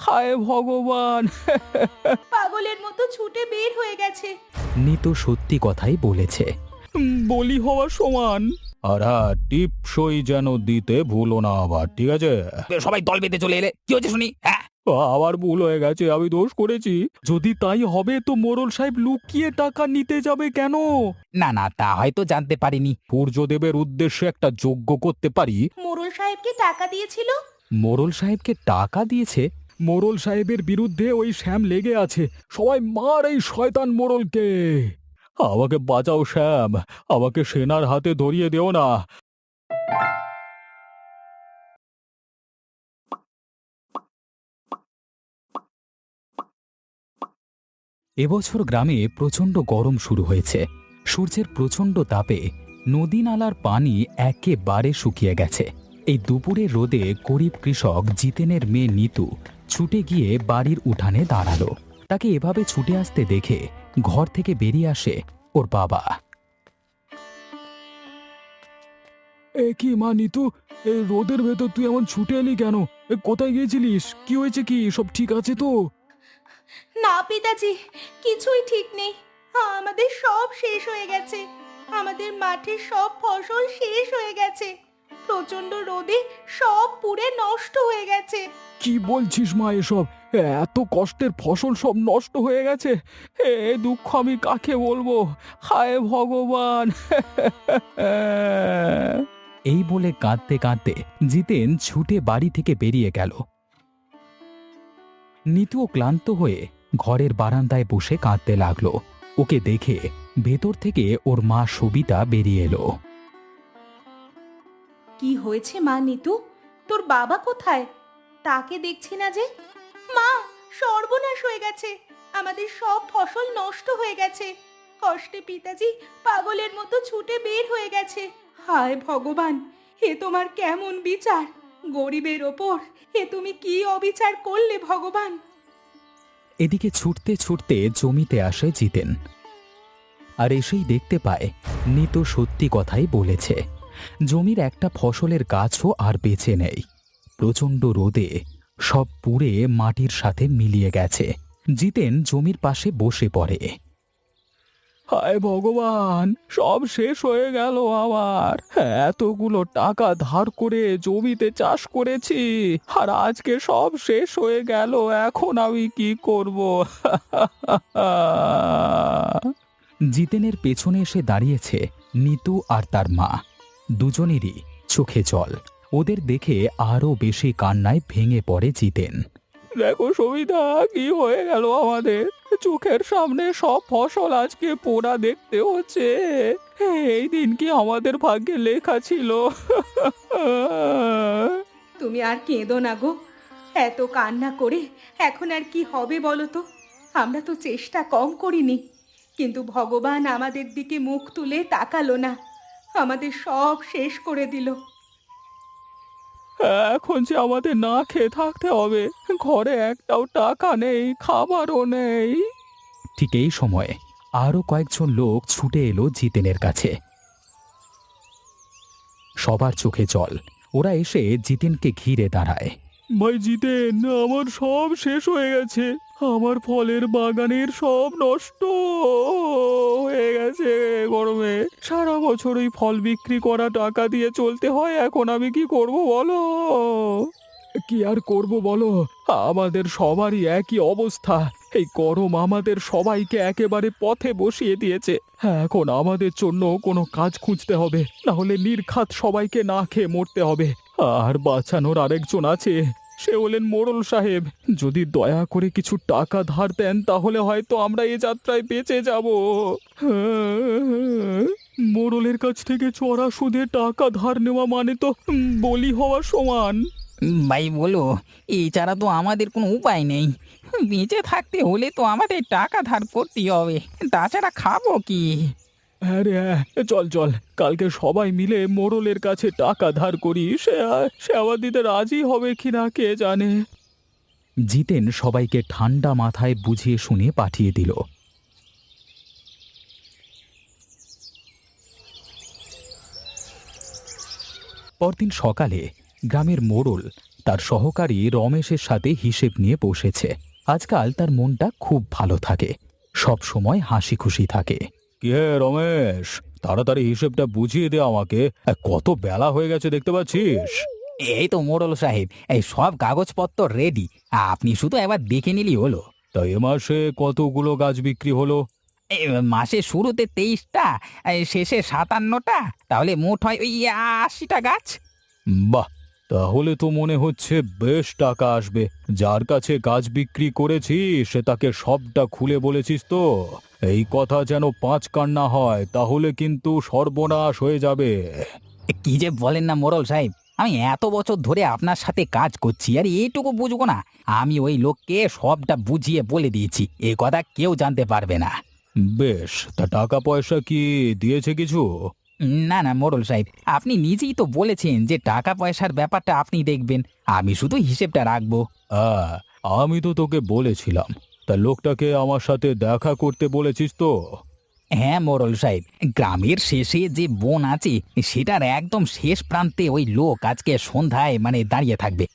হায় ভগবান! পাগলের মতো ছুটে বের হয়ে গেছে। নিতু সত্যি কথাই বলেছে। বলি হওয়ার সমান। আর হ্যাঁ, টিপসই যেন দিতে ভুলো না আবার, ঠিক আছে? সবাই দল বেঁধে চলে এলে কি হয়েছে শুনি? হ্যাঁ, আবার ভুল হয়ে গেছে, আমি দোষ করেছি। যদি তাই হবে তো মোড়ল সাহেব লুকিয়ে টাকা নিতে যাবে কেন? না না, তা হয়তো জানতে পারিনি। সূর্যদেবের উদ্দেশ্যে একটা যজ্ঞ করতে পারি। মোড়ল সাহেবকে টাকা দিয়েছিল। মোড়ল সাহেবকে টাকা দিয়েছে? মোড়ল সাহেবের বিরুদ্ধে ওই শ্যাম লেগে আছে। সবাই মার এই শয়তান মোড়লকে। আমাকে বাঁচাও শ্যাম, আমাকে সেনার হাতে ধরিয়ে দেও না। এবছর গ্রামে প্রচণ্ড গরম শুরু হয়েছে। সূর্যের প্রচণ্ড তাপে নদী নালার পানি একেবারে শুকিয়ে গেছে। এই দুপুরের রোদে গরিব কৃষক জিতেনের মেয়ে নিতু ছুটে গিয়ে বাড়ির উঠানে দাঁড়ালো। তাকে এভাবে ছুটে আসতে দেখে ঘর থেকে বেরিয়ে আসে ওর বাবা। এ কি মা নিতু, এই রোদের ভেতর তুই এমন ছুটে এলি কেন? কোথায় গিয়েছিলিস? কি হয়েছে, কি সব ঠিক আছে তো? না পিতাজি, কিছুই ঠিক নেই। আমাদের সব শেষ হয়ে গেছে। আমাদের মাঠের সব ফসল শেষ হয়ে গেছে। প্রচন্ড রোদে সব পুড়ে নষ্ট হয়ে গেছে। কি বলছিস মা এসব? এত কষ্টের ফসল সব নষ্ট হয়ে গেছে? এ দুঃখ আমি কাকে বলবো? হায় ভগবান! এই বলে কাঁদতে কাঁদতে জিতেন ছুটে বাড়ি থেকে বেরিয়ে গেল। নিতুও ক্লান্ত হয়ে ঘরের বারান্দায় বসে কাঁদতে লাগলো। ওকে দেখে ভেতর থেকে ওর মা সবিতা বেরিয়ে এলো। কি হয়েছে মা নিতু? তোর বাবা কোথায়? তাকে দেখছি না যে। মা, সর্বনাশ হয়ে গেছে। আমাদের সব ফসল নষ্ট হয়ে গেছে। কষ্টে পিতাজি পাগলের মতো ছুটে বের হয়ে গেছে। হায় ভগবান, এ তোমার কেমন বিচার? গরিবের ওপর এ তুমি কি অবিচার করলে ভগবান? এদিকে ছুটতে ছুটতে জমিতে আসে জিতেন। আর এসেই দেখতে পায় নিতু সত্যি কথাই বলেছে। জমির একটা ফসলের গাছও আর বেঁচে নেই। প্রচণ্ড রোদে সব পুড়ে মাটির সাথে মিলিয়ে গেছে। জিতেন জমির পাশে বসে পড়ে। হায় ভগবান, সব শেষ হয়ে গেল আমার। এতগুলো টাকা ধার করে জমিতে চাষ করেছি, আর আজকে সব শেষ হয়ে গেল। এখন আমি কি করব? জিতেনের পেছনে এসে দাঁড়িয়েছে নিতু আর তার মা। দুজনেরই চোখে জল। ওদের দেখে আরও বেশি কান্নায় ভেঙে পড়ে জিতেন। দেখো সবিতা, কি হয়ে গেল আমাদের? চোখের সামনে সব ফসল আজকে পোড়া দেখতে হচ্ছে। এই দিন কি আমাদের ভাগ্যে লেখা ছিল? তুমি আর কেঁদো না গো। এত কান্না করে এখন আর কি হবে বলো তো? আমরা তো চেষ্টা কম করিনি, কিন্তু ভগবান আমাদের দিকে মুখ তুলে তাকালো না। আমাদের সব শেষ করে দিল। এখন যে আমাদের না খেয়ে থাকতে হবে। ঘরে একটাও টাকা নেই, খাবারও নেই। ঠিক এই সময়ে আরও কয়েকজন লোক ছুটে এলো জিতেনের কাছে। সবার চোখে জল। ওরা এসে জিতেনকে ঘিরে দাঁড়ায়। ভাই জিতেন, আমার সব শেষ হয়ে গেছে। আমার ফলের বাগানের সব নষ্ট হয়ে গেছে। গরমে সারা বছর ওই ফল বিক্রি করা টাকা দিয়ে চলতে হয়। এখন আমি কি করব বলো? কি আর করব বলো? আমাদের সবারই একই অবস্থা। এই গরম আমাদের সবাইকে একেবারে পথে বসিয়ে দিয়েছে। এখন আমাদের জন্য কোনো কাজ খুঁজতে হবে, না হলে নির্ঘাত সবাইকে না খেয়ে মরতে হবে। আর বাঁচানোর আরেকজন আছে, সে হলেন মোড়ল সাহেব। যদি দয়া করে কিছু টাকা ধার দেন তাহলে হয়তো আমরা এ যাত্রায় বেঁচে যাব। মোড়লের কাছ থেকে চড়া সুদে টাকা ধার নেওয়া মানে তো বলি হওয়া সমান। ভাই বলো, এছাড়া তো আমাদের কোনো উপায় নেই। বেঁচে থাকতে হলে তো আমাদের টাকা ধার করতেই হবে, তাছাড়া খাবো কি? হ্যাঁ রে হ্যাঁ, চল চল, কালকে সবাই মিলে মোড়লের কাছে টাকা ধার করি। সে আবার দিতে রাজি হবে কিনা কে জানে। জিতেন সবাইকে ঠান্ডা মাথায় বুঝিয়ে শুনিয়ে পাঠিয়ে দিল। পরদিন সকালে গ্রামের মোড়ল তার সহকারী রমেশের সাথে হিসেব নিয়ে বসেছে। আজকাল তার মনটা খুব ভালো থাকে, সব সময় হাসি খুশি থাকে। কে রমেশ, তাড়াতাড়ি হিসেবটা বুঝিয়ে দে আমাকে। কত বেলা হয়ে গেছে দেখতে পাচ্ছিস। এই তো মোড়ল সাহেব, এই সব কাগজপত্র রেডি, আপনি শুধু একবার দেখে নিলেই হলো। তা এ মাসে কতগুলো গাছ বিক্রি হলো? এই মাসের শুরুতে 23টা, শেষে 57টা, তাহলে মোট হয় ওই 80টা গাছ। বাহ, তাহলে তো মনে হচ্ছে বেশ টাকা আসবে। যার কাছে গাছ বিক্রি করেছিস সে তাকে সবটা খুলে বলেছিস তো? এই কথা যেন 5 কান্না হয়, তাহলে কিন্তু সর্বনাশ হয়ে যাবে। কি যে বলেন না মোড়ল সাহেব, আমি এত বছর ধরে আপনার সাথে কাজ করছি আর এইটুকু বুঝবো না? আমি ওই লোককে সবটা বুঝিয়ে বলে দিয়েছি, এ কথা কেউ জানতে পারবে না। বেশ, তা টাকা পয়সা কি দিয়েছে কিছু? না না মোড়ল সাহেব, আপনি নিজেই তো বলেছেন যে টাকা পয়সার ব্যাপারটা আপনি দেখবেন, আমি শুধু হিসেবটা রাখবো। হ্যাঁ, আমি তো তোকে বলেছিলাম। তা লোকটাকে আমার সাথে দেখা করতে বলেছিস তো? হ্যাঁ মোড়ল সাহেব, গ্রামের শেষে যে বন আছে সেটার একদম শেষ প্রান্তে ওই লোক আজকে সন্ধ্যায় দাঁড়িয়ে থাকবে।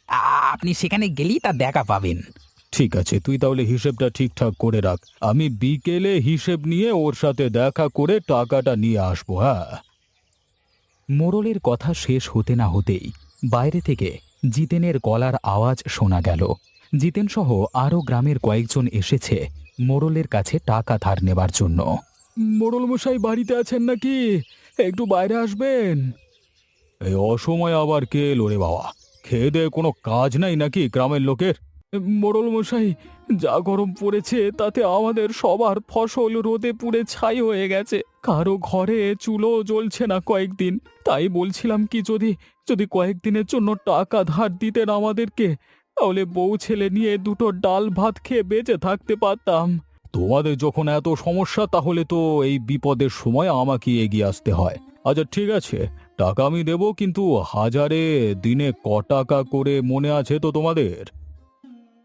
আপনি সেখানে গেলেই তার দেখা পাবেন। ঠিক আছে, তুই তাহলে হিসেবটা ঠিকঠাক করে রাখ। আমি বিকেলে হিসেব নিয়ে ওর সাথে দেখা করে টাকাটা নিয়ে আসবো। হ্যাঁ। মোড়লের কথা শেষ হতে না হতেই বাইরে থেকে জিতেনের গলার আওয়াজ শোনা গেল। জিতেন সহ আরও গ্রামের কয়েকজন এসেছে মোড়লের কাছে টাকা ধার নেবার জন্য। মোড়ল মশাই বাড়িতে আছেন নাকি? একটু বাইরে আসবেন। এই অসময়ে আবার কে এলো রে বাবা? খেয়ে দেয়ে কোনো কাজ নাই নাকি গ্রামের লোকের? মোড়ল মশাই, যা গরম পড়েছে তাতে আমাদের সবার ফসল রোদে পুড়ে ছাই হয়ে গেছে। কারো ঘরে চুলো জ্বলছে না কয়েকদিন। তাই বলছিলাম কি, যদি যদি কয়েকদিনের জন্য টাকা ধার দিতেন আমাদেরকে, তাহলে বউ ছেলে নিয়ে দুটো ডাল ভাত খেয়ে বেঁচে থাকতে পারতাম। তোমাদের যখন এত সমস্যা, তাহলে তো এই বিপদের সময় আমাকে এগিয়ে আসতে হয়। আচ্ছা ঠিক আছে, টাকা আমি দেবো, কিন্তু হাজারে দিনে ক টাকা করে মনে আছে তো তোমাদের?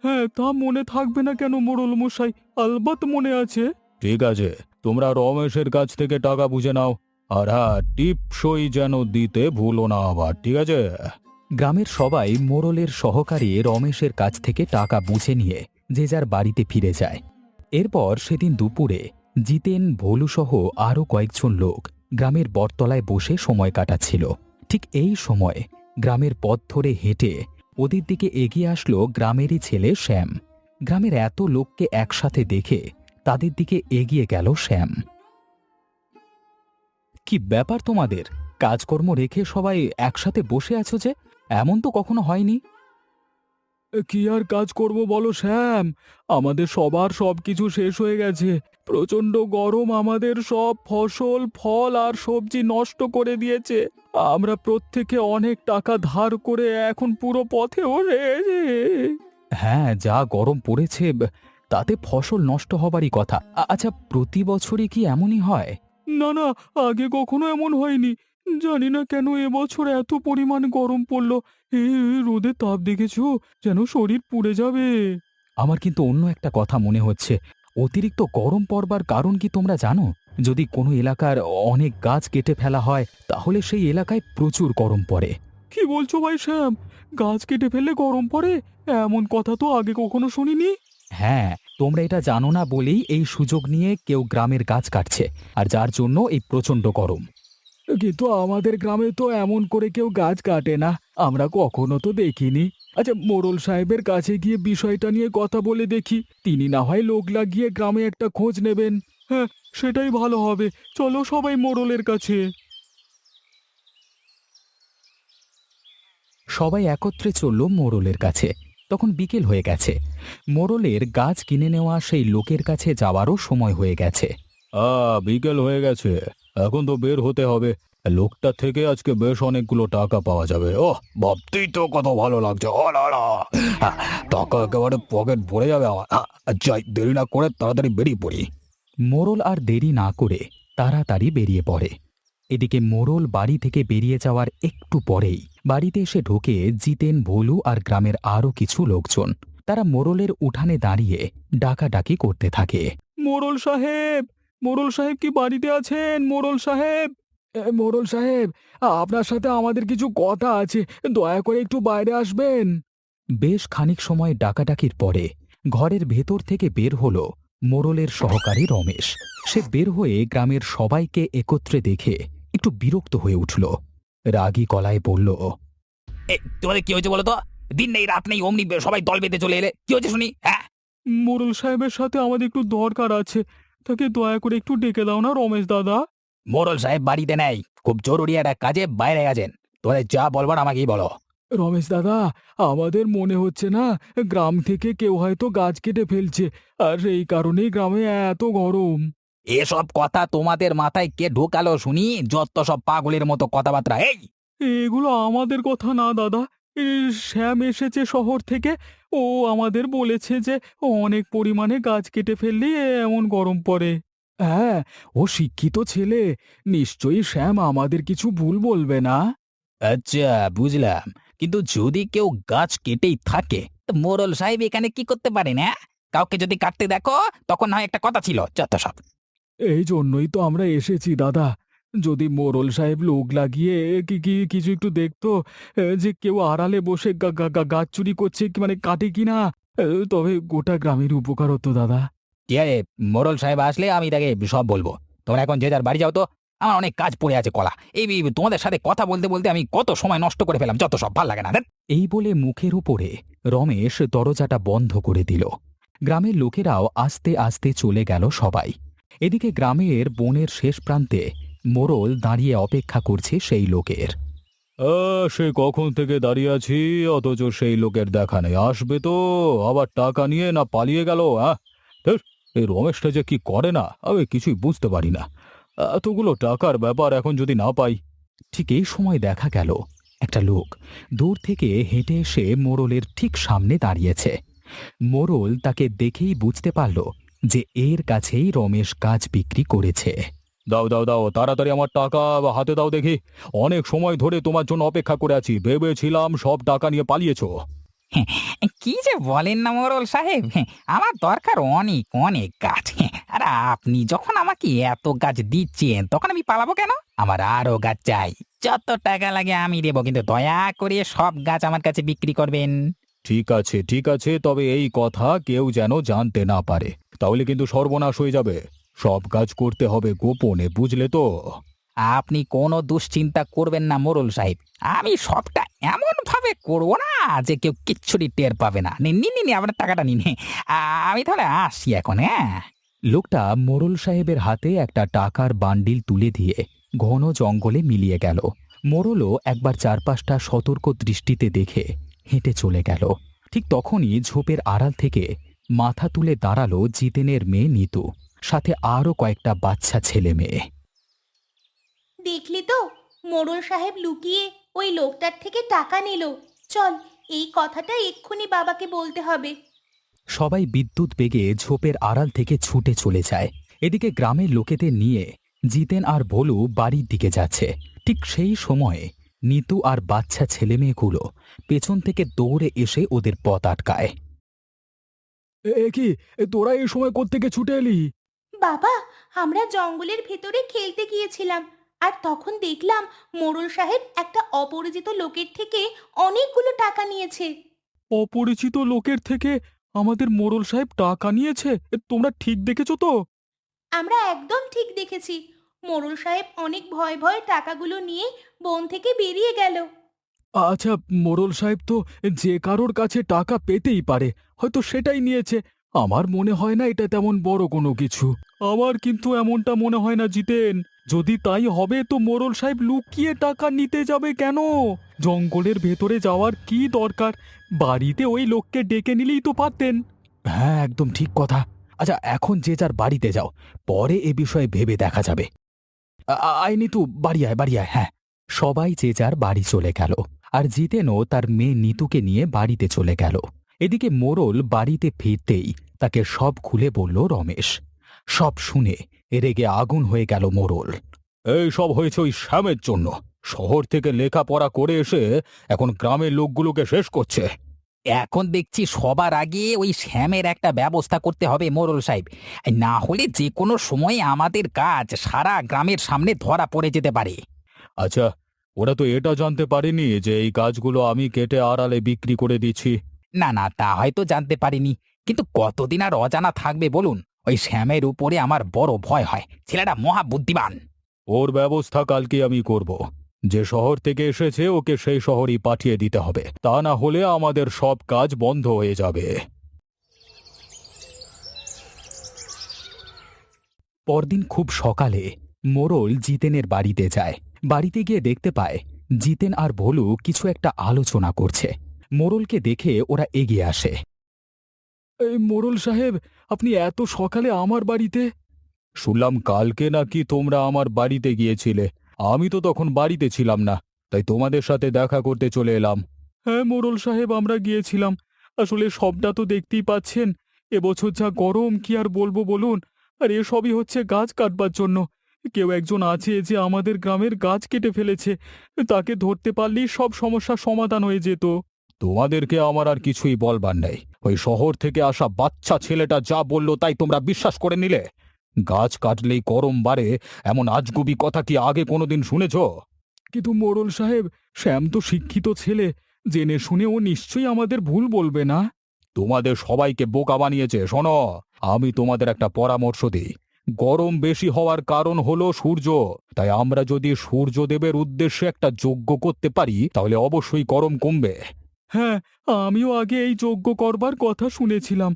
হ্যাঁ, তা মনে থাকবে না কেন মোড়ল মশাই, আলবাত মনে আছে। ঠিক আছে, তোমরা রমেশের কাছ থেকে টাকা বুঝে নাও। আর হ্যাঁ, টিপসই যেন দিতে ভুলো না আবার, ঠিক আছে? গ্রামের সবাই মোড়লের সহকারী রমেশের কাছ থেকে টাকা বুঝে নিয়ে যে যার বাড়িতে ফিরে যায়। এরপর সেদিন দুপুরে জিতেন, ভোলুসহ আরও কয়েকজন লোক গ্রামের বটতলায় বসে সময় কাটাচ্ছিল। ঠিক এই সময় গ্রামের পথ ধরে হেঁটে ওদের দিকে এগিয়ে আসলো গ্রামেরই ছেলে শ্যাম। গ্রামের এত লোককে একসাথে দেখে তাদের দিকে এগিয়ে গেল শ্যাম। কি ব্যাপার তোমাদের? কাজকর্ম রেখে সবাই একসাথে বসে আছো যে? এমন তো কখনো হয়নি। কি আর কাজ করব বলো শ্যাম, আমাদের সবার সবকিছু শেষ হয়ে গেছে। প্রচন্ড গরম আমাদের সব ফসল, ফল আর সবজি নষ্ট করে দিয়েছে। আমরা প্রত্যেকে অনেক টাকা ধার করে এখন পুরো পথে বসে গেছি। হ্যাঁ, যা গরম পড়েছে তাতে ফসল নষ্ট হবারই কথা। আচ্ছা, প্রতি বছরই কি এমনই হয়? না না, আগে কখনো এমন হয়নি। জানি না কেন এবছর এত পরিমাণ গরম পড়লো। রোদের তাপ দেখেছো? যেন শরীর পুড়ে যাবে। আমার কিন্তু অন্য একটা কথা মনে হচ্ছে। অতিরিক্ত গরম পড়বার কারণ কি তোমরা জানো? যদি কোনো এলাকার অনেক গাছ কেটে ফেলা হয়, তাহলে সেই এলাকায় প্রচুর গরম পড়ে। কি বলছো ভাই শ্যাম? গাছ কেটে ফেললে গরম পড়ে? এমন কথা তো আগে কখনো শুনিনি। হ্যাঁ, তোমরা এটা জানো না বলেই এই সুযোগ নিয়ে কেউ গ্রামের গাছ কাটছে, আর যার জন্য এই প্রচণ্ড গরম। কিন্তু আমাদের গ্রামে তো এমন করে কেউ গাছ কাটে না, আমরা কখনো তো দেখিনি। আচ্ছা, মোড়ল সাহেবের কাছে গিয়ে বিষয়টা নিয়ে কথা বলে দেখি। তিনি না হয় লোক লাগিয়ে গ্রামে একটা খোঁজ নেবেন। হ্যাঁ, সেটাই ভালো হবে। চলো সবাই মোড়লের কাছে। সবাই একত্রে চলল মোড়লের কাছে। তখন বিকেল হয়ে গেছে। মোড়লের গাছ কিনে নেওয়া সেই লোকের কাছে যাওয়ারও সময় হয়ে গেছে। বিকেল হয়ে গেছে, এখন তো বের হতে হবে। লোকটা থেকে আজকে বেশ অনেকগুলো টাকা পাওয়া যাবে। ওহ, ভাবতেই তো কত ভালো লাগছে। টাকা একেবারে পকেট ভরে যাবে আমার। যাই, দেরি না করে তাড়াতাড়ি বেরিয়ে পড়ি। মোড়ল আর দেরি না করে তাড়াতাড়ি বেরিয়ে পড়ে। এদিকে মোড়ল বাড়ি থেকে বেরিয়ে যাওয়ার একটু পরেই বাড়িতে এসে ঢোকে জিতেন, ভোলু আর গ্রামের আরও কিছু লোকজন। তারা মোড়লের উঠানে দাঁড়িয়ে ডাকাডাকি করতে থাকে। মোড়ল সাহেব, মোড়ল সাহেব কি বাড়িতে আছেন? মোড়ল সাহেব, মোড়ল সাহেব, আপনার সাথে আমাদের কিছু কথা আছে, দয়া করে একটু বাইরে আসবেন। বেশ খানিক সময় ডাকাডাকির পরে ঘরের ভেতর থেকে বের হলো মোড়লের সহকারী রমেশ। সে বের হয়ে গ্রামের সবাইকে একত্রে দেখে একটু বিরক্ত হয়ে উঠল। রাগী গলায় বলল, তোমাদের কি হয়েছে বলো তো? দিন নেই রাত নেই অমনি সবাই দল বেঁধে চলে এলে, কি হয়েছে শুনি? হ্যাঁ, মোড়ল সাহেবের সাথে আমাদের একটু দরকার আছে, তাকে দয়া করে একটু ডেকে দাও না রমেশ দাদা। মোড়ল সাহেব বাড়িতে নেই, খুব জরুরি একটা কাজে বাইরে গেছেন। তোমাদের যা বলবার আমাকেই বলো। রমেশ দাদা, আমাদের মনে হচ্ছে না গ্রাম থেকে কেউ হয়তো গাছ কেটে ফেলছে, আর এই কারণেই গ্রামে এত গরম। এসব কথা তোমাদের মাথায় কে ঢোকালো শুনি? যত সব পাগলের মতো কথাবার্তা। এই, এগুলো আমাদের কথা না দাদা, শ্যাম এসেছে শহর থেকে, ও আমাদের বলেছে যে অনেক পরিমাণে গাছ কেটে ফেললেই এমন গরম পড়ে। হ্যাঁ, ও শিক্ষিত ছেলে, নিশ্চয়ই শ্যাম আমাদের কিছু ভুল বলবে না। আচ্ছা বুঝলাম, কিন্তু যদি কেউ গাছ কেটেই থাকে তো মোড়ল সাহেব এখানে কি করতে পারেন? হ্যাঁ, কাউকে যদি কাটতে দেখো তখন হয় একটা কথা ছিল, যত সব। এই জন্যই তো আমরা এসেছি দাদা, যদি মোড়ল সাহেব লোক লাগিয়ে কিছু একটু দেখতো, যে কেউ আড়ালে বসে গাছ চুরি করছে কি মানে কাটে কিনা, তবে গোটা গ্রামের উপকার হতো দাদা। ঠিক আছে, মোড়ল সাহেব আসলে আমি তাকে সব বলবো। তোমরা এখন যে যার বাড়ি যাও তো, আমার অনেক কাজ পড়ে আছে কলা। তোমাদের সাথে কথা বলতে বলতে আমি কত সময় নষ্ট করে ফেলাম, যত সব ভাল লাগে না। এই বলে মুখের উপরে রমেশ দরজাটা বন্ধ করে দিল। গ্রামের লোকেরাও আস্তে আস্তে চলে গেল সবাই। এদিকে গ্রামের বনের শেষ প্রান্তে মোড়ল দাঁড়িয়ে অপেক্ষা করছে সেই লোকের। সে কখন থেকে দাঁড়িয়ে আছি, অথচ সেই লোকের দেখা নেই। আসবে তো, আবার টাকা নিয়ে না পালিয়ে গেল। হ্যাঁ, এই রমেশটা যে কি করে না আমি কিছুই বুঝতে পারি না। এতগুলো টাকার ব্যাপার, এখন যদি না পাই। ঠিক এই সময় দেখা গেল একটা লোক দূর থেকে হেঁটে এসে মোড়লের ঠিক সামনে দাঁড়িয়েছে। মোড়ল তাকে দেখেই বুঝতে পারল যে এর কাছেই রমেশ গাছ বিক্রি করেছে। দাও দাও দাও, তাড়াতাড়ি আমার টাকা হাতে দাও দেখি। অনেক সময় ধরে তোমার জন্য অপেক্ষা করে আছি, ভেবেছিলাম সব টাকা নিয়ে পালিয়েছো। কি যে বলেন না মোড়ল সাহেব, আমার দরকার অনেক অনেক গাছ। আর আপনি যখন আমাকে এত গাছ দিচ্ছেন তখন আমি পালাবো কেন? আমার আরো গাছ চাই, যত টাকা লাগে আমি দেবো, কিন্তু দয়া করে সব গাছ আমার কাছে বিক্রি করবেন। ঠিক আছে, তবে এই কথা কেউ যেন জানতে না পারে, তাহলে কিন্তু সর্বনাশ হয়ে যাবে। সব কাজ করতে হবে গোপনে, বুঝলে তো? আপনি কোনো দুশ্চিন্তা করবেন না মোড়ল সাহেব, আমি সবটা এমন ভাবে করবো না যে কেউ কিচ্ছুটি টের পাবে না। নিন নিন নিন, আপনার টাকাটা নিন। আমি তাহলে আসি এখন। হ্যাঁ, লোকটা মোড়ল সাহেবের হাতে একটা টাকার বান্ডিল তুলে দিয়ে ঘন জঙ্গলে মিলিয়ে গেল। মোড়লও একবার চারপাশটা সতর্ক দৃষ্টিতে দেখে হেঁটে চলে গেল। ঠিক তখনই ঝোপের আড়াল থেকে মাথা তুলে দাঁড়ালো জিতেনের মেয়ে নিতু, সাথে আরও কয়েকটা বাচ্চা ছেলে মেয়ে। দেখলি তো, মোড়ল সাহেব লুকিয়ে ওই লোকটার থেকে টাকা নিল। চল, এই কথাটা এক্ষুনি বাবাকে বলতে হবে। সবাই বিদ্যুৎ বেগে ঝোপের আড়াল থেকে ছুটে চলে যায়। এদিকে গ্রামের লোকেদের নিয়ে জিতেন আর ভোলু বাড়ির দিকে যাচ্ছে। ঠিক সেই সময়ে নিতু আর বাচ্চা ছেলেমেয়েগুলো পেছন থেকে দৌড়ে এসে ওদের পথ আটকায়। কি, তোরা এই সময় কোত্থেকে ছুটে এলি? বাবা, আমরা জঙ্গলের ভেতরে খেলতে গিয়েছিলাম, আর তখন দেখলাম মোড়ল সাহেব একটা অপরিচিত লোকের থেকে অনেকগুলো টাকা নিয়েছে। অপরিচিত লোকের থেকে আমাদের মোড়ল সাহেব টাকা নিয়েছে? তোমরা ঠিক দেখেছো তো? আমরা একদম ঠিক দেখেছি। মোড়ল সাহেব অনেক ভয় ভয়ে টাকাগুলো নিয়ে বন থেকে বেরিয়ে গেল। আচ্ছা, মোড়ল সাহেব তো যে কারোর কাছে টাকা পেতেই পারে, হয়তো সেটাই নিয়েছে। আমার মনে হয় না এটা তেমন বড় কোনো কিছু। আমার কিন্তু এমনটা মনে হয় না জিতেন। যদি তাই হবে তো মোড়ল সাহেব লুকিয়ে টাকা নিতে যাবে কেন? জঙ্গলের ভেতরে যাওয়ার কি দরকার? বাড়িতে ওই লোককে ডেকে নিলেই তো পারতেন। হ্যাঁ, একদম ঠিক কথা। আচ্ছা, এখন যে যার বাড়িতে যাও, পরে এ বিষয়ে ভেবে দেখা যাবে। আয় নিতু, বাড়ি আয়, বাড়ি আয়। হ্যাঁ, সবাই যে যার বাড়ি চলে গেল, আর জিতেনও তার মেয়ে নিতুকে নিয়ে বাড়িতে চলে গেল। এদিকে মোড়ল বাড়িতে ফিরতেই তাকে সব খুলে বলল রমেশ। সব শুনে রেগে আগুন হয়ে গেল মোড়ল। এই সব হয়েছে ওই শ্যামের জন্য। শহর থেকে লেখাপড়া করে এসে এখন গ্রামের লোকগুলোকে শেষ করছে। এখন দেখছি সবার আগে ওই শ্যামের একটা ব্যবস্থা করতে হবে মোড়ল সাহেব, না হলে যে কোনো সময় আমাদের কাজ সারা গ্রামের সামনে ধরা পড়ে যেতে পারে। আচ্ছা, ওরা তো এটা জানতে পারেনি যে এই গাছগুলো আমি কেটে আড়ালে বিক্রি করে দিচ্ছি। না না, তা হয়তো জানতে পারিনি, কিন্তু কতদিন আর অজানা থাকবে বলুন। ওই শ্যামের উপরে আমার বড় ভয় হয়, ছেলেটা মহা বুদ্ধিমান। ওর ব্যবস্থা কালকে আমি করব। যে শহর থেকে এসেছে ওকে সেই শহরই পাঠিয়ে দিতে হবে, তা না হলে আমাদের সব কাজ বন্ধ হয়ে যাবে। পরদিন খুব সকালে মোড়ল জিতেনের বাড়িতে যায়। বাড়িতে গিয়ে দেখতে পায় জিতেন আর ভোলু কিছু একটা আলোচনা করছে। মোড়লকে দেখে ওরা এগিয়ে আসে। এই মোড়ল সাহেব, আপনি এত সকালে আমার বাড়িতে? শুনলাম কালকে নাকি তোমরা আমার বাড়িতে গিয়েছিলে। আমি তো তখন বাড়িতে ছিলাম না, তাই তোমাদের সাথে দেখা করতে চলে এলাম। হ্যাঁ মোড়ল সাহেব, আমরা গিয়েছিলাম। আসলে সবটা তো দেখতেই পাচ্ছেন, এবছর যা গরম কি আর বলবো বলুন। আর এসবই হচ্ছে গাছ কাটবার জন্য। কেউ একজন আছে যে আমাদের গ্রামের গাছ কেটে ফেলেছে, তাকে ধরতে পারলেই সব সমস্যার সমাধান হয়ে যেত। তোমাদেরকে আমার আর কিছুই বলবার নেই। ওই শহর থেকে আসা বাচ্চা ছেলেটা যা বলল তাই তোমরা বিশ্বাস করে নিলে। গাছ কাটলেই গরম বাড়ে, এমন আজগুবি কথা কি আগে কোনোদিন শুনেছ? কিন্তু মোড়ল সাহেব, শ্যাম তো শিক্ষিত ছেলে, জেনে শুনে ও নিশ্চয়ই আমাদের ভুল বলবে না। তোমাদের সবাইকে বোকা বানিয়েছে। শোনো, আমি তোমাদের একটা পরামর্শ দিই। গরম বেশি হওয়ার কারণ হলো সূর্য, তাই আমরা যদি সূর্যদেবের উদ্দেশ্যে একটা যজ্ঞ করতে পারি তাহলে অবশ্যই গরম কমবে। হ্যাঁ, আমিও আগে এই যজ্ঞ করবার কথা শুনেছিলাম।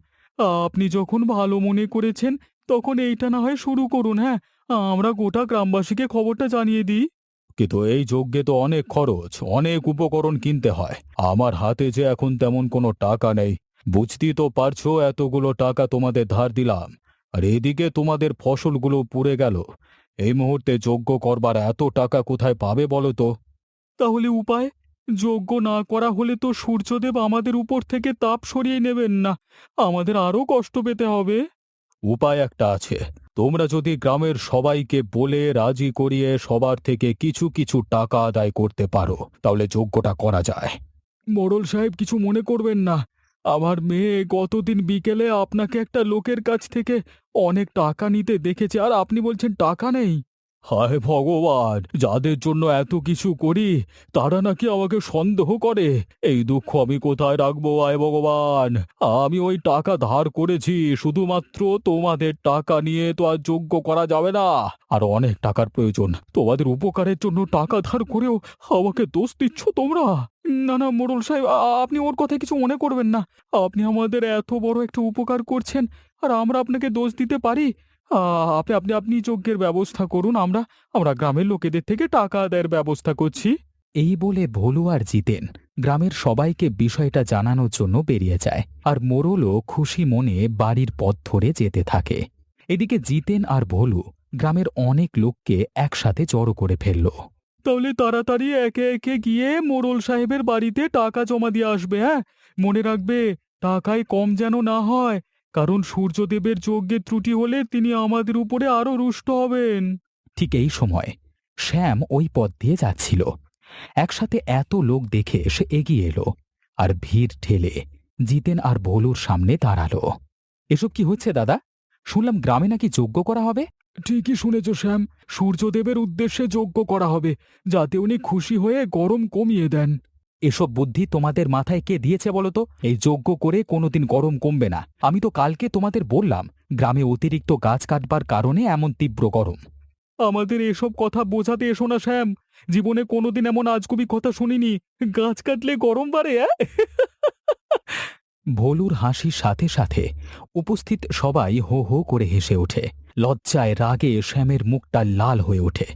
আপনি যখন ভালো মনে করেছেন তখন এইটা না হয় শুরু করুন। হ্যাঁ, আমরা গোটা গ্রামবাসীকে খবরটা জানিয়ে দিই। কিন্তু এই যজ্ঞে তো অনেক খরচ, অনেক উপকরণ কিনতে হয়। আমার হাতে যে এখন তেমন কোনো টাকা নেই। বুঝতেই তো পারছো, এতগুলো টাকা তোমাদের ধার দিলাম, আর এদিকে তোমাদের ফসলগুলো পুড়ে গেল। এই মুহূর্তে যজ্ঞ করবার এত টাকা কোথায় পাবে বলো তো? তাহলে উপায়? যজ্ঞ না করা হলে তো সূর্যদেব আমাদের উপর থেকে তাপ সরিয়ে নেবেন না, আমাদের আরও কষ্ট পেতে হবে। উপায় একটা আছে। তোমরা যদি গ্রামের সবাইকে বলে রাজি করিয়ে সবার থেকে কিছু কিছু টাকা আদায় করতে পারো তাহলে যজ্ঞটা করা যায়। মোড়ল সাহেব, কিছু মনে করবেন না। আমার মেয়ে গতদিন বিকেলে আপনাকে একটা লোকের কাছ থেকে অনেক টাকা নিতে দেখেছে, আর আপনি বলছেন টাকা নেই। হায় ভগবান, যাদের জন্য এত কিছু করি তারা নাকি আমাকে সন্দেহ করে। এই দুঃখ আমি কোথায় রাখবো? আয় ভগবান, আমি ওই টাকা ধার করেছি শুধুমাত্র তোমাদের টাকা নিয়ে তো আর যোগ্য করা যাবে না। আর অনেক টাকার প্রয়োজন। তোমাদের উপকারের জন্য টাকা ধার করেও আমাকে দোষ দিচ্ছ তোমরা? না না মোড়ল সাহেব, আপনি ওর কথায় কিছু মনে করবেন না। আপনি আমাদের এত বড় একটা উপকার করছেন, আর আমরা আপনাকে দোষ দিতে পারি? আপনি আপনি আপনি যজ্ঞের ব্যবস্থা করুন, আমরা আমরা গ্রামের লোকেদের থেকে টাকা আদায়ের ব্যবস্থা করছি। এই বলে ভোলু আর জিতেন গ্রামের সবাইকে বিষয়টা জানানোর জন্য বেরিয়ে যায়। আর মোড়লও খুশি মনে বাড়ির পথ ধরে যেতে থাকে। এদিকে জিতেন আর ভোলু গ্রামের অনেক লোককে একসাথে জড়ো করে ফেলল। তাহলে তাড়াতাড়ি একে একে গিয়ে মোড়ল সাহেবের বাড়িতে টাকা জমা দিয়ে আসবে। হ্যাঁ, মনে রাখবে, টাকায় কম যেন না হয়, কারণ সূর্যদেবের যজ্ঞের ত্রুটি হলে তিনি আমাদের উপরে আরো রুষ্ট হবেন। ঠিক এই সময় শ্যাম ওই পথ দিয়ে যাচ্ছিল। একসাথে এত লোক দেখে সে এগিয়ে এলো আর ভিড় ঠেলে জিতেন আর ভোলুর সামনে দাঁড়ালো। এসব কি হচ্ছে দাদা? শুনলাম গ্রামে নাকি যজ্ঞ করা হবে। ঠিকই শুনেছ শ্যাম, সূর্যদেবের উদ্দেশ্যে যজ্ঞ করা হবে, যাতে উনি খুশি হয়ে গরম কমিয়ে দেন। এসব বুদ্ধি তোমাদের মাথায় কে দিয়েছে বলো তো? এই যজ্ঞ করে কোনোদিন গরম কমবে না। আমি তো কালকে তোমাদের বললাম গ্রামে অতিরিক্ত গাছ কাটবার কারণে এমন তীব্র গরম। আমাদের এসব কথা বোঝাতে এসো না শ্যাম, জীবনে কোনোদিন এমন আজগুবি কথা শুনিনি। গাছ কাটলে গরম বাড়ে? ভোলুর হাসির সাথে সাথে উপস্থিত সবাই হো হো করে হেসে ওঠে। লজ্জায় রাগে শ্যামের মুখটা লাল হয়ে ওঠে,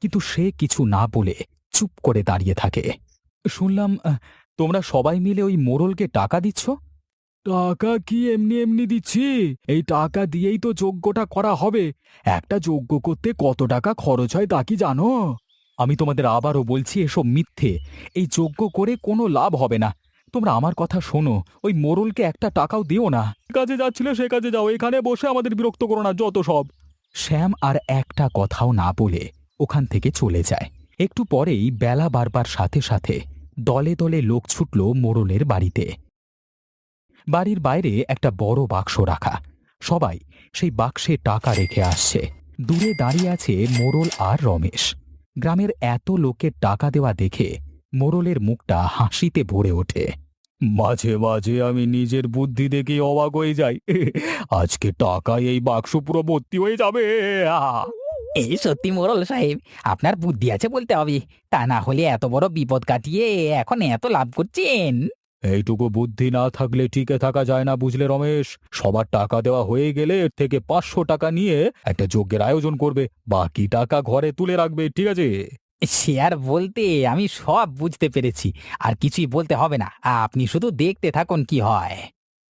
কিন্তু সে কিছু না বলে চুপ করে দাঁড়িয়ে থাকে। শুনলাম তোমরা সবাই মিলে ওই মোড়লকে টাকা দিচ্ছ। টাকা কি এমনি এমনি দিচ্ছি? এই টাকা দিয়েই তো যজ্ঞটা করা হবে। একটা যজ্ঞ করতে কত টাকা খরচ হয় তা কি জানো? আমি তোমাদের আবারও বলছি, এসব মিথ্যে। এই যজ্ঞ করে কোনো লাভ হবে না। তোমরা আমার কথা শোনো, ওই মোড়লকে একটা টাকাও দিও না। কাজে যাচ্ছিলে সে কাজে যাও, এখানে বসে আমাদের বিরক্ত করো না যত সব। শ্যাম আর একটা কথাও না বলে ওখান থেকে চলে যায়। একটু পরেই বেলা বাড়বার সাথে সাথে দলে দলে লোক ছুটল মোড়লের বাড়িতে। বাড়ির বাইরে একটা বড় বাক্স রাখা। সবাই সেই বাক্সে টাকা রেখে আসছে। দূরে দাঁড়িয়ে আছে মোড়ল আর রমেশ। গ্রামের এত লোকের টাকা দেওয়া দেখে মোড়লের মুখটা হাসিতে ভরে ওঠে। মাঝে মাঝে আমি নিজের বুদ্ধি দেখে অবাক হয়ে যাই। আজকে টাকায় এই বাক্স পুরো ভর্তি হয়ে যাবে। আহ! এই সত্যি মোড়ল সাহেব, আপনার বুদ্ধি আছে বলতে হবে। তা না হলে এত বড় বিপদ কাটিয়ে এখন এত লাভ করছেন। এইটুকু বুদ্ধি না থাকলে টিকে থাকা যায় না, বুঝলে রমেশ। সবার টাকা দেওয়া হয়ে গেলে এর থেকে 500 টাকা নিয়ে একটা যজ্ঞের আয়োজন করবে, বাকি টাকা ঘরে তুলে রাখবে, ঠিক আছে? সে আর বলতে, আমি সব বুঝতে পেরেছি। আর কিছুই বলতে হবে না, আপনি শুধু দেখতে থাকুন কি হয়।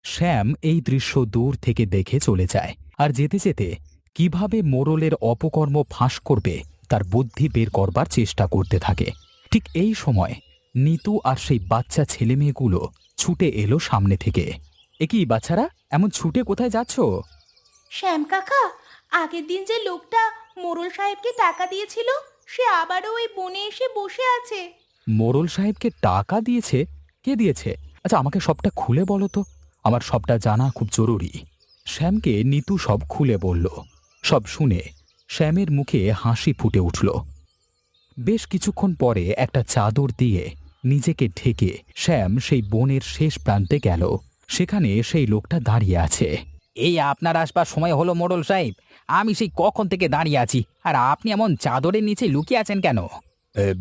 শ্যাম এই দৃশ্য দূর থেকে দেখে চলে যায়, আর যেতে যেতে কিভাবে মোড়লের অপকর্ম ফাঁস করবে তার বুদ্ধি বের করবার চেষ্টা করতে থাকে। ঠিক এই সময় নিতু আর সেই বাচ্চা ছেলেমেয়েগুলো ছুটে এলো সামনে থেকে। এ কি বাচ্চারা, এমন ছুটে কোথায় যাচ্ছ? শ্যাম কাকা, আগের দিন যে লোকটা মোড়ল সাহেবকে টাকা দিয়েছিল সে আবারও ওই বনে এসে বসে আছে। মোড়ল সাহেবকে টাকা দিয়েছে? কে দিয়েছে? আচ্ছা, আমাকে সবটা খুলে বলো তো, আমার সবটা জানা খুব জরুরি। শ্যামকে নিতু সব খুলে বলল। সব শুনে শ্যামের মুখে হাসি ফুটে উঠল। বেশ কিছুক্ষণ পরে একটা চাদর দিয়ে নিজেকে ঢেকে শ্যাম সেই বনের শেষ প্রান্তে গেল। সেখানে সেই লোকটা দাঁড়িয়ে আছে। এই আপনার আসবার সময় হলো মোড়ল সাহেব? আমি সেই কখন থেকে দাঁড়িয়ে আছি, আর আপনি এমন চাদরের নিচে লুকিয়ে আছেন কেন?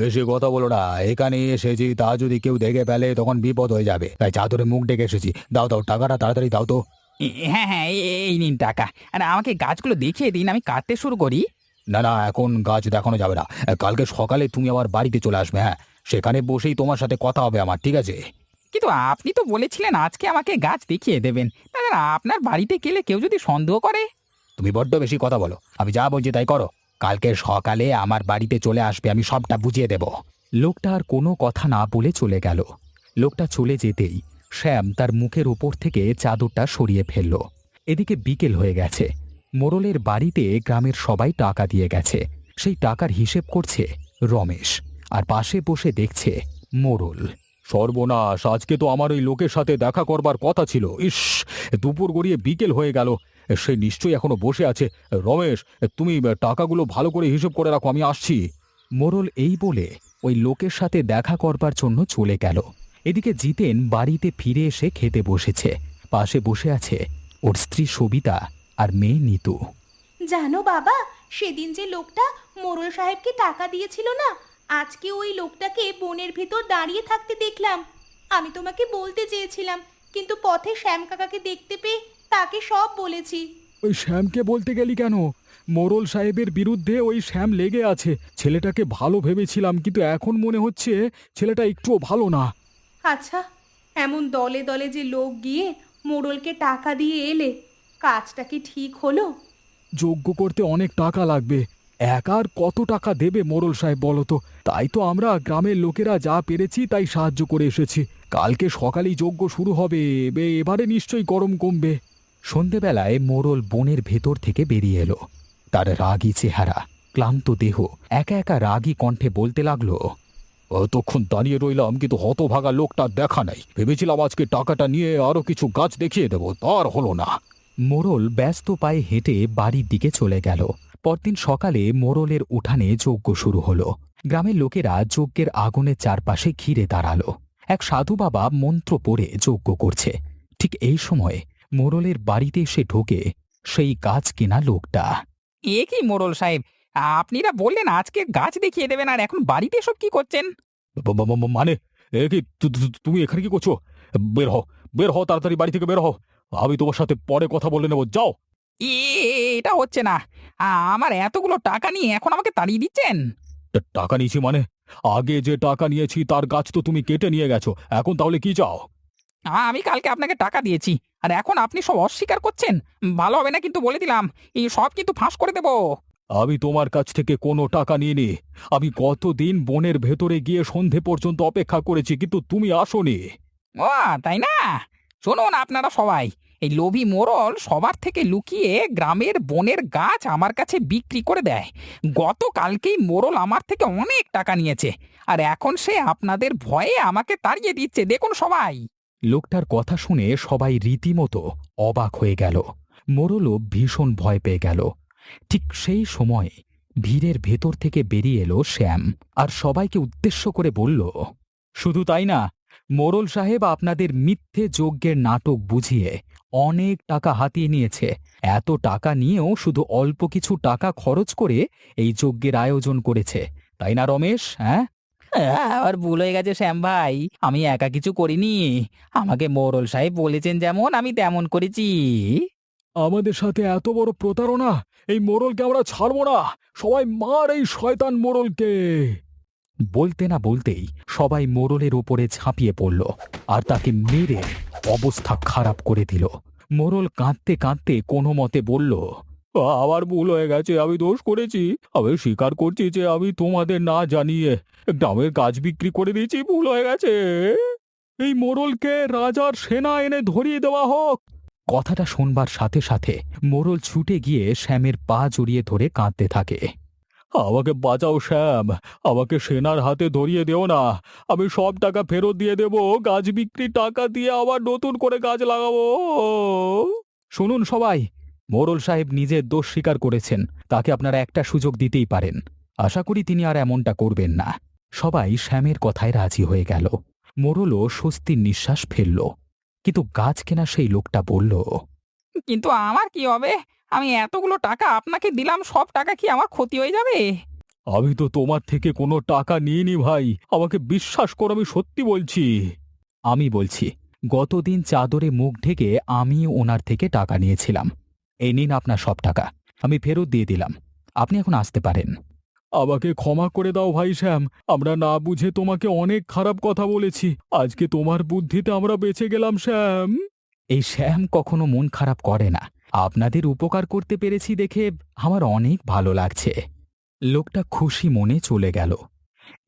বেশি কথা বলো না, এখানে এসেছি, তা যদি কেউ দেখে ফেলে তখন বিপদ হয়ে যাবে, তাই চাদরে মুখ ডেকে এসেছি। দাও দাও, টাকাটা তাড়াতাড়ি দাও তো। হ্যাঁ হ্যাঁ, এই নিন টাকা। আর আমাকে গাছগুলো দেখিয়ে দিন, আমি কাটতে শুরু করি। না না, এখন গাছ দেখানো যাবে না। কালকে সকালে তুমি আমার বাড়িতে চলে আসবে, হ্যাঁ? সেখানে বসেই তোমার সাথে কথা হবে আমার, ঠিক আছে? কিন্তু আপনি তো বলেছিলেন আজকে আমাকে গাছ দেখিয়ে দেবেন। তাহলে আপনার বাড়িতে গেলে কেউ যদি সন্দেহ করে? তুমি বড্ড বেশি কথা বলো, আমি যা বলছি তাই করো। কালকে সকালে আমার বাড়িতে চলে আসবে, আমি সবটা বুঝিয়ে দেব। লোকটা আর কোনো কথা না বলে চলে গেল। লোকটা চলে যেতেই শ্যাম তার মুখের উপর থেকে চাদরটা সরিয়ে ফেলল। এদিকে বিকেল হয়ে গেছে। মোড়লের বাড়িতে গ্রামের সবাই টাকা দিয়ে গেছে। সেই টাকার হিসেব করছে রমেশ, আর পাশে বসে দেখছে মোড়ল। সর্বনাশ, আজকে তো আমার ওই লোকের সাথে দেখা করবার কথা ছিল। ইস, দুপুর গড়িয়ে বিকেল হয়ে গেল। সে নিশ্চয়ই এখনো বসে আছে। রমেশ, তুমি টাকাগুলো ভালো করে হিসেব করে রাখো, আমি আসছি। মোড়ল এই বলে ওই লোকের সাথে দেখা করবার জন্য চলে গেল। এদিকে জিতেন বাড়িতে ফিরে এসে খেতে বসেছে। পাশে বসে আছে ওর স্ত্রী সবিতা আর মেয়ে নিতু। জানো বাবা, সেদিন যে লোকটা মোড়ল সাহেবকে টাকা দিয়েছিল না, আজকে ওই লোকটাকে বনের ভিতর দাঁড়িয়ে থাকতে দেখলাম। আমি তোমাকে বলতে চেয়েছিলাম, কিন্তু পথে শ্যাম কাকাকে দেখতে পেয়ে তাকে সব বলেছি। ওই শ্যামকে বলতে গেলি কেন? মোড়ল সাহেবের বিরুদ্ধে ওই শ্যাম লেগে আছে। ছেলেটাকে ভালো ভেবেছিলাম, কিন্তু এখন মনে হচ্ছে ছেলেটা একটুও ভালো না। আচ্ছা, এমন দলে দলে যে লোক গিয়ে মোড়লকে টাকা দিয়ে এলে, কাজটা কি ঠিক হলো? যজ্ঞ করতে অনেক টাকা লাগবে। একার কত টাকা দেবে মোড়ল সাহেব বলো তো? তাই তো আমরা গ্রামের লোকেরা যা পেরেছি তাই সাহায্য করে এসেছি। কালকে সকালেই যজ্ঞ শুরু হবে, এবারে নিশ্চয়ই গরম কমবে। সন্ধেবেলায় মোড়ল বনের ভেতর থেকে বেরিয়ে এলো। তার রাগী চেহারা, ক্লান্ত দেহ একা একা রাগী কণ্ঠে বলতে লাগলো। অতক্ষণ দাঁড়িয়ে রইলাম, কিন্তু হতভাগা লোকটা দেখা নাই। ভেবেছিলাম আজকে টাকাটা নিয়ে আরো কিছু গাছ দেখিয়ে দেবো, তার হলো না। মোড়ল ব্যস্ত পায়ে হেঁটে বাড়ির দিকে চলে গেল। পরদিন সকালে মোড়লের উঠানে যজ্ঞ শুরু হলো। গ্রামের লোকেরা যজ্ঞের আগুনের চারপাশে ঘিরে দাঁড়ালো। এক সাধু বাবা মন্ত্র পড়ে যজ্ঞ করছে। ঠিক এই সময় মোড়লের বাড়িতে এসে ঢোকে সেই গাছ কেনা লোকটা। এ কি মোড়ল সাহেব, আপনিরা বললেন আজকে গাছ দেখিয়ে দেবেন, আর এখন বাড়িতে এসব কি করছেন? মানে এ কি, তুমি এখানে কি করছো? বের হও, বের হও, তাড়াতাড়ি বাড়ি থেকে বের হও। আমি তোমার সাথে পরে কথা বলে নেবো, যাও। এটা হচ্ছে না। আমার এতগুলো টাকা নিয়ে এখন আমাকে তাড়িয়ে দিচ্ছেন? টাকা নিয়েছি মানে? আগে যে টাকা নিয়েছি তার গাছ তো তুমি কেটে নিয়ে গেছো, এখন তাহলে কি চাও? আমি কালকে আপনাকে টাকা দিয়েছি, আর এখন আপনি সব অস্বীকার করছেন। ভালো হবে না কিন্তু, বলে দিলাম। এই সব কিন্তু ফাঁস করে দেবো। আমি তোমার কাছ থেকে কোনো টাকা নিইনি। আমি কতদিন বনের ভেতরে গিয়ে সন্ধে পর্যন্ত অপেক্ষা করেছি, কিন্তু তুমি আসোনি। ও তাই না? শুনুন আপনারা সবাই, এই লোভী মোড়ল সবার থেকে লুকিয়ে গ্রামের বনের গাছ আমার কাছে বিক্রি করে দেয়। গতকালকেই মোড়ল আমার থেকে অনেক টাকা নিয়েছে, আর এখন সে আপনাদের ভয়ে আমাকে তাড়িয়ে দিচ্ছে, দেখুন সবাই। লোকটার কথা শুনে সবাই রীতিমতো অবাক হয়ে গেল। মোড়লও ভীষণ ভয় পেয়ে গেল। ঠিক সেই সময় ভিড়ের ভেতর থেকে বেরিয়ে এলো শ্যাম, আর সবাইকে উদ্দেশ্য করে বলল, শুধু তাই না, মোড়ল সাহেব আপনাদের মিথ্যে যজ্ঞের নাটক বুঝিয়ে অনেক টাকা হাতিয়ে নিয়েছে। এত টাকা নিয়েও শুধু অল্প কিছু টাকা খরচ করে এই যজ্ঞের আয়োজন করেছে, তাই না রমেশ? হ্যাঁ, আর ভুল হয়ে গেছে শ্যাম ভাই, আমি একা কিছু করিনি। আমাকে মোড়ল সাহেব বলেছেন যেমন আমি তেমন করেছি। আমাদের সাথে এত বড় প্রতারণা! এই মোড়লকে আমরা ছাড়বো না। সবাই মার এই শয়তান মোড়লকে। বলতে না বলতেই সবাই মোড়লের উপরে ঝাঁপিয়ে পড়ল আর তাকে মেরে অবস্থা খারাপ করে দিল। মোড়ল কাঁদতে কাঁদতে কোনো মতে বলল, আমার ভুল হয়ে গেছে, আমি দোষ করেছি। আমি স্বীকার করছি যে আমি তোমাদের না জানিয়ে গ্রামের গাছ বিক্রি করে দিয়েছি, ভুল হয়ে গেছে। এই মোড়লকে রাজার সেনা এনে ধরিয়ে দেওয়া হোক। কথাটা শোনবার সাথে সাথে মোড়ল ছুটে গিয়ে শ্যামের পা জড়িয়ে ধরে কাঁদতে থাকে। আমাকে বাঁচাও শ্যাম, আমাকে সেনার হাতে ধরিয়ে দেও না। আমি সব টাকা ফেরত দিয়ে দেব, গাছ বিক্রির টাকা দিয়ে আবার নতুন করে গাছ লাগাবো। শুনুন সবাই, মোড়ল সাহেব নিজের দোষ স্বীকার করেছেন, তাকে আপনারা একটা সুযোগ দিতেই পারেন। আশা করি তিনি আর এমনটা করবেন না। সবাই শ্যামের কথায় রাজি হয়ে গেল। মোড়লও স্বস্তির নিঃশ্বাস ফেলল। কিন্তু গাছ কেনা সেই লোকটা বলল, কিন্তু আমার কি হবে? আমি এতগুলো টাকা আপনাকে দিলাম, সব টাকা কি আমার ক্ষতি হয়ে যাবে? আমি তো তোমার থেকে কোনো টাকা নিইনি ভাই, আমাকে বিশ্বাস করো, আমি সত্যি বলছি। আমি বলছি, গতদিন চাদরে মুখ ঢেকে আমি ওনার থেকে টাকা নিয়েছিলাম। এই নিন আপনার সব টাকা, আমি ফেরত দিয়ে দিলাম। আপনি এখন আসতে পারেন। আমাকে ক্ষমা করে দাও ভাই শ্যাম, আমরা না বুঝে তোমাকে অনেক খারাপ কথা বলেছি। আজকে তোমার বুদ্ধিতে আমরা বেঁচে গেলাম শ্যাম। এই শ্যাম কখনো মন খারাপ করে না। আপনাদের উপকার করতে পেরেছি দেখে আমার অনেক ভালো লাগছে। লোকটা খুশি মনে চলে গেল।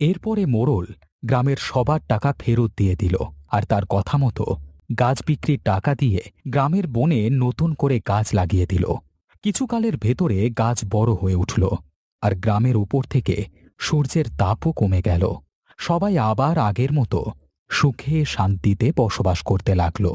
এরপরে মোড়ল গ্রামের সবার টাকা ফেরত দিয়ে দিল আর তার কথা মতো গাছ বিক্রির টাকা দিয়ে গ্রামের বনে নতুন করে গাছ লাগিয়ে দিল। কিছুকালের ভেতরে গাছ বড় হয়ে উঠল আর গ্রামের উপর থেকে সূর্যের তাপও কমে গেল। সবাই আবার আগের মতো সুখে শান্তিতে বসবাস করতে লাগলো।